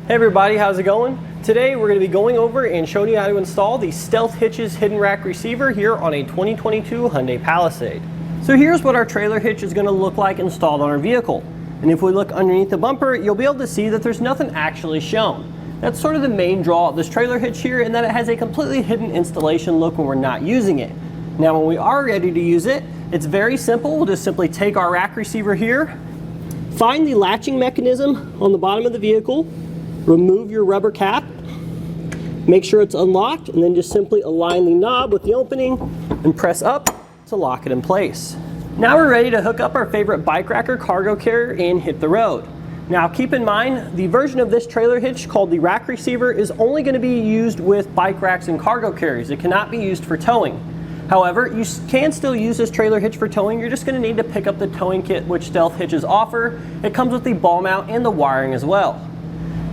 Hey everybody, how's it going? Today we're going to be going over and showing you how to install the Stealth Hitches hidden rack receiver here on a 2022 Hyundai Palisade. So here's what our trailer hitch is going to look like installed on our vehicle. And if we look underneath the bumper, you'll be able to see that there's nothing actually shown. That's sort of the main draw of this trailer hitch here, in that it has a completely hidden installation look when we're not using it. Now when we are ready to use it, it's very simple. We'll just simply take our rack receiver here, find the latching mechanism on the bottom of the vehicle, remove your rubber cap, make sure it's unlocked, and then just simply align the knob with the opening and press up to lock it in place. Now we're ready to hook up our favorite bike rack or cargo carrier and hit the road. Now keep in mind, the version of this trailer hitch called the rack receiver is only going to be used with bike racks and cargo carriers. It cannot be used for towing. However, you can still use this trailer hitch for towing. You're just going to need to pick up the towing kit which Stealth Hitches offer. It comes with the ball mount and the wiring as well.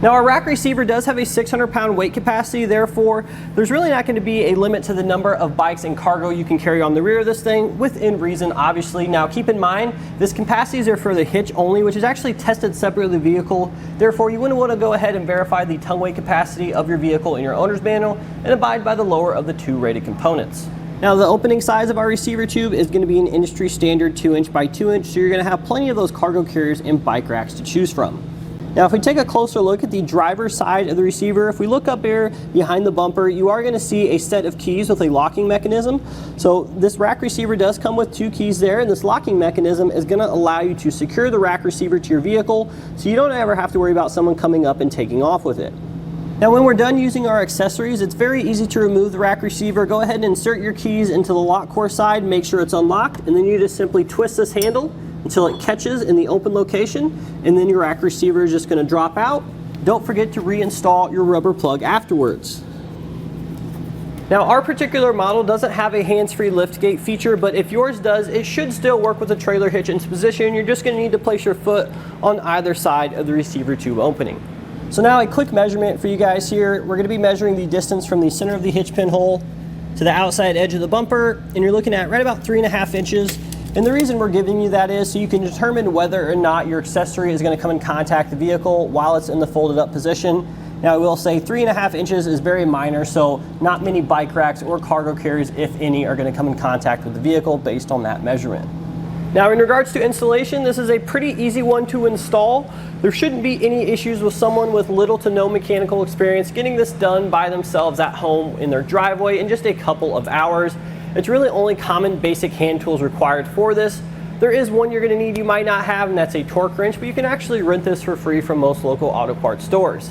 Now our rack receiver does have a 600-pound weight capacity, therefore there's really not going to be a limit to the number of bikes and cargo you can carry on the rear of this thing, within reason obviously. Now keep in mind, this capacity is there for the hitch only, which is actually tested separately with the vehicle. Therefore you wouldn't want to go ahead and verify the tongue weight capacity of your vehicle in your owner's manual and abide by the lower of the two rated components. Now the opening size of our receiver tube is going to be an industry standard 2" by 2", so you're going to have plenty of those cargo carriers and bike racks to choose from. Now if we take a closer look at the driver's side of the receiver, if we look up here behind the bumper, you are going to see a set of keys with a locking mechanism. So this rack receiver does come with 2 keys there, and this locking mechanism is going to allow you to secure the rack receiver to your vehicle, so you don't ever have to worry about someone coming up and taking off with it. Now when we're done using our accessories, it's very easy to remove the rack receiver. Go ahead and insert your keys into the lock core side, make sure it's unlocked, and then you just simply twist this handle until it catches in the open location, and then your rack receiver is just going to drop out. Don't forget to reinstall your rubber plug afterwards. Now our particular model doesn't have a hands-free liftgate feature, but if yours does, it should still work with the trailer hitch in position. You're just going to need to place your foot on either side of the receiver tube opening. So now a quick measurement for you guys here. We're going to be measuring the distance from the center of the hitch pin hole to the outside edge of the bumper, and you're looking at right about 3.5 inches. And the reason we're giving you that is so you can determine whether or not your accessory is going to come in contact the vehicle while it's in the folded up position. Now I will say 3.5 inches is very minor, so not many bike racks or cargo carriers, if any, are going to come in contact with the vehicle based on that measurement. Now in regards to installation, this is a pretty easy one to install. There shouldn't be any issues with someone with little to no mechanical experience getting this done by themselves at home in their driveway in just a couple of hours. It's really only common basic hand tools required for this. There is one you're going to need you might not have, and that's a torque wrench, but you can actually rent this for free from most local auto parts stores.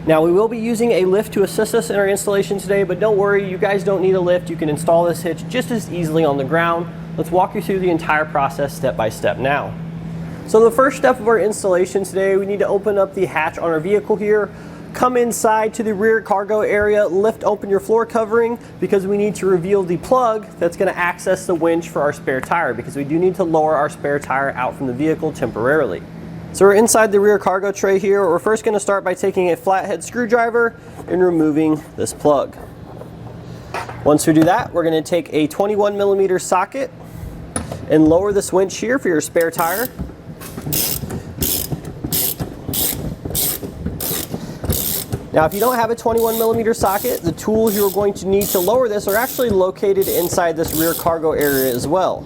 Now we will be using a lift to assist us in our installation today, but don't worry, you guys don't need a lift. You can install this hitch just as easily on the ground. Let's walk you through the entire process step by step now. So the first step of our installation today, we need to open up the hatch on our vehicle here. Come inside to the rear cargo area, lift open your floor covering because we need to reveal the plug that's going to access the winch for our spare tire, because we do need to lower our spare tire out from the vehicle temporarily. So we're inside the rear cargo tray here. We're first going to start by taking a flathead screwdriver and removing this plug. Once we do that, we're going to take a 21mm socket and lower this winch here for your spare tire. Now if you don't have a 21mm socket, the tools you're going to need to lower this are actually located inside this rear cargo area as well.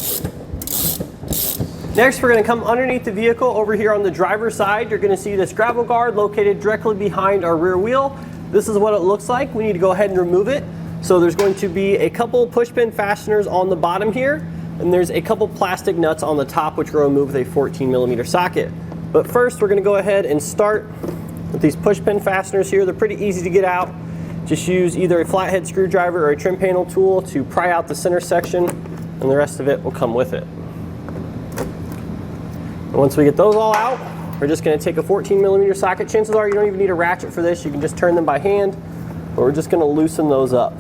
Next, we're going to come underneath the vehicle over here on the driver's side. You're going to see this gravel guard located directly behind our rear wheel. This is what it looks like. We need to go ahead and remove it. So there's going to be a couple push pin fasteners on the bottom here, and there's a couple plastic nuts on the top which we'll remove with a 14mm socket. But first we're going to go ahead and start with these push pin fasteners here. They're pretty easy to get out. Just use either a flathead screwdriver or a trim panel tool to pry out the center section, and the rest of it will come with it. And once we get those all out, we're just going to take a 14mm socket. Chances are you don't even need a ratchet for this. You can just turn them by hand, but we're just going to loosen those up.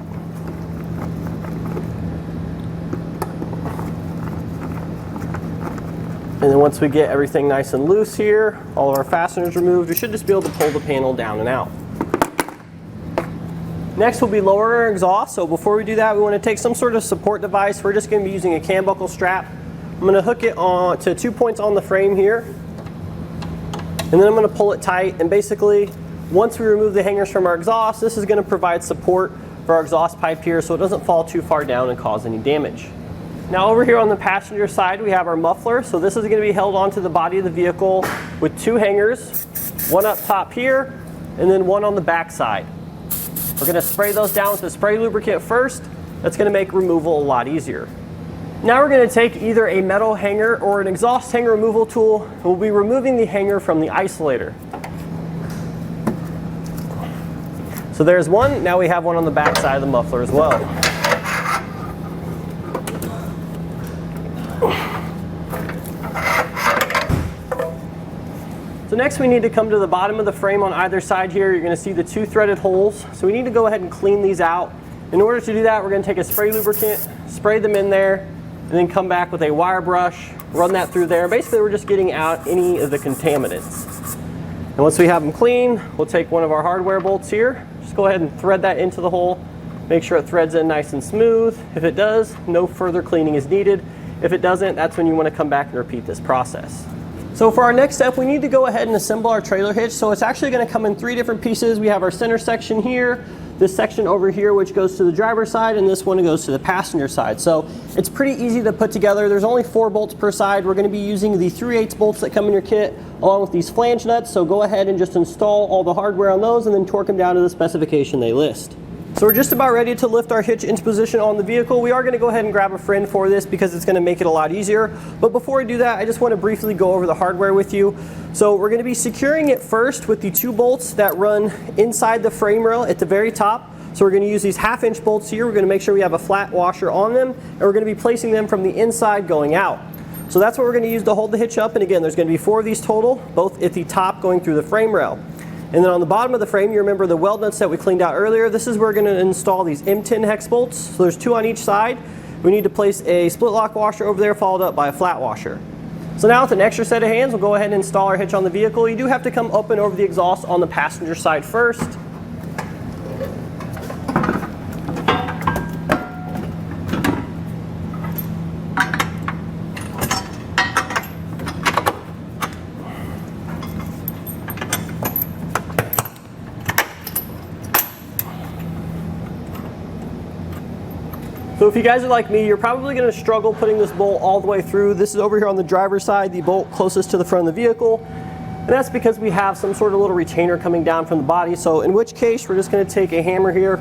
And then once we get everything nice and loose here, all of our fasteners removed, we should just be able to pull the panel down and out. Next we'll be lowering our exhaust. So before we do that, we want to take some sort of support device. We're just going to be using a cam buckle strap. I'm going to hook it on to 2 points on the frame here. And then I'm going to pull it tight, and basically Once we remove the hangers from our exhaust, this is going to provide support for our exhaust pipe here so it doesn't fall too far down and cause any damage. Now over here on the passenger side, we have our muffler. So this is going to be held onto the body of the vehicle with 2 hangers, one up top here, and then one on the back side. We're going to spray those down with the spray lubricant first. That's going to make removal a lot easier. Now we're going to take either a metal hanger or an exhaust hanger removal tool, and we'll be removing the hanger from the isolator. So there's one. Now we have one on the back side of the muffler as well. So next we need to come to the bottom of the frame on either side here. You're going to see the 2 threaded holes. So we need to go ahead and clean these out. In order to do that, we're going to take a spray lubricant, spray them in there, and then come back with a wire brush, run that through there. Basically, we're just getting out any of the contaminants. And once we have them clean, we'll take one of our hardware bolts here. Just go ahead and thread that into the hole. Make sure it threads in nice and smooth. If it does, no further cleaning is needed. If it doesn't, that's when you want to come back and repeat this process. So for our next step, we need to go ahead and assemble our trailer hitch. So it's actually going to come in 3 different pieces. We have our center section here, this section over here which goes to the driver's side, and this one goes to the passenger side. So it's pretty easy to put together. There's only 4 bolts per side. We're going to be using the 3/8 bolts that come in your kit along with these flange nuts. So go ahead and just install all the hardware on those and then torque them down to the specification they list. So we're just about ready to lift our hitch into position on the vehicle. We are going to go ahead and grab a friend for this because it's going to make it a lot easier. But before I do that, I just want to briefly go over the hardware with you. So we're going to be securing it first with the 2 bolts that run inside the frame rail at the very top. So we're going to use these 1/2-inch bolts here. We're going to make sure we have a flat washer on them, and we're going to be placing them from the inside going out. So that's what we're going to use to hold the hitch up. And again, there's going to be 4 of these total, both at the top going through the frame rail. And then on the bottom of the frame, you remember the weld nuts that we cleaned out earlier. This is where we're going to install these M10 hex bolts. So there's 2 on each side. We need to place a split lock washer over there, followed up by a flat washer. So now with an extra set of hands, we'll go ahead and install our hitch on the vehicle. You do have to come up and over the exhaust on the passenger side first. So if you guys are like me, you're probably going to struggle putting this bolt all the way through. This is over here on the driver's side, the bolt closest to the front of the vehicle. And that's because we have some sort of little retainer coming down from the body. So in which case, we're just going to take a hammer here.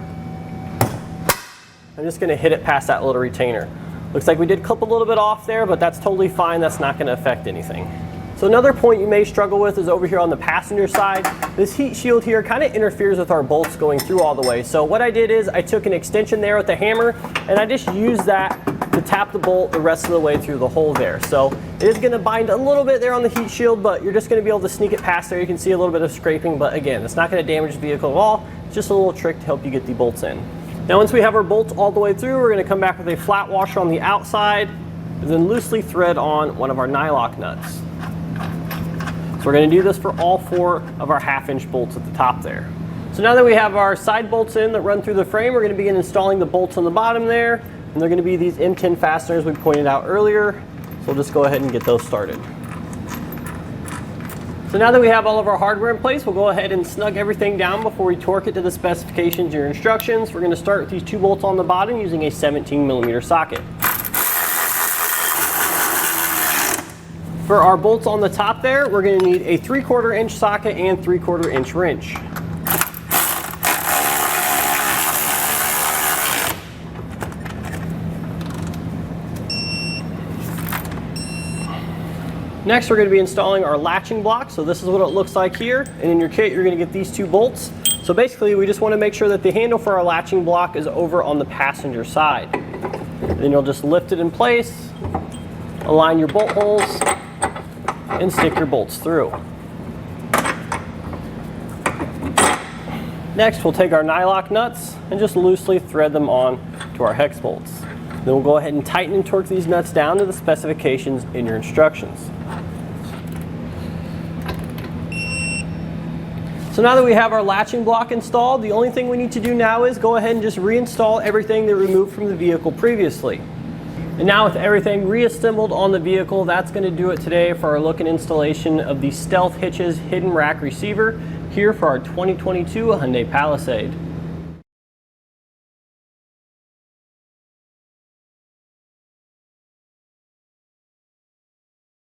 I'm just going to hit it past that little retainer. Looks like we did clip a little bit off there, but that's totally fine. That's not going to affect anything. So another point you may struggle with is over here on the passenger side. This heat shield here kind of interferes with our bolts going through all the way. So what I did is I took an extension there with the hammer, and I just used that to tap the bolt the rest of the way through the hole there. So it is going to bind a little bit there on the heat shield, but you're just going to be able to sneak it past there. You can see a little bit of scraping, but again, it's not going to damage the vehicle at all. It's just a little trick to help you get the bolts in. Now once we have our bolts all the way through, we're going to come back with a flat washer on the outside, and then loosely thread on one of our nylock nuts. So we're going to do this for all 4 of our 1/2-inch bolts at the top there. So now that we have our side bolts in that run through the frame, we're going to begin installing the bolts on the bottom there. And they're going to be these M10 fasteners we pointed out earlier. So we'll just go ahead and get those started. So now that we have all of our hardware in place, we'll go ahead and snug everything down before we torque it to the specifications or instructions. We're going to start with these 2 bolts on the bottom using a 17mm socket. For our bolts on the top there, we're going to need a 3/4 inch socket and 3/4 inch wrench. Next, we're going to be installing our latching block. So this is what it looks like here. And in your kit, you're going to get these 2 bolts. So basically, we just want to make sure that the handle for our latching block is over on the passenger side. Then you'll just lift it in place, align your bolt holes, and stick your bolts through. Next, we'll take our nylock nuts and just loosely thread them on to our hex bolts. Then we'll go ahead and tighten and torque these nuts down to the specifications in your instructions. So now that we have our latching block installed, the only thing we need to do now is go ahead and just reinstall everything that we removed from the vehicle previously. And now with everything reassembled on the vehicle, that's going to do it today for our look and installation of the Stealth Hitches Hidden Rack Receiver. here for our 2022 Hyundai Palisade.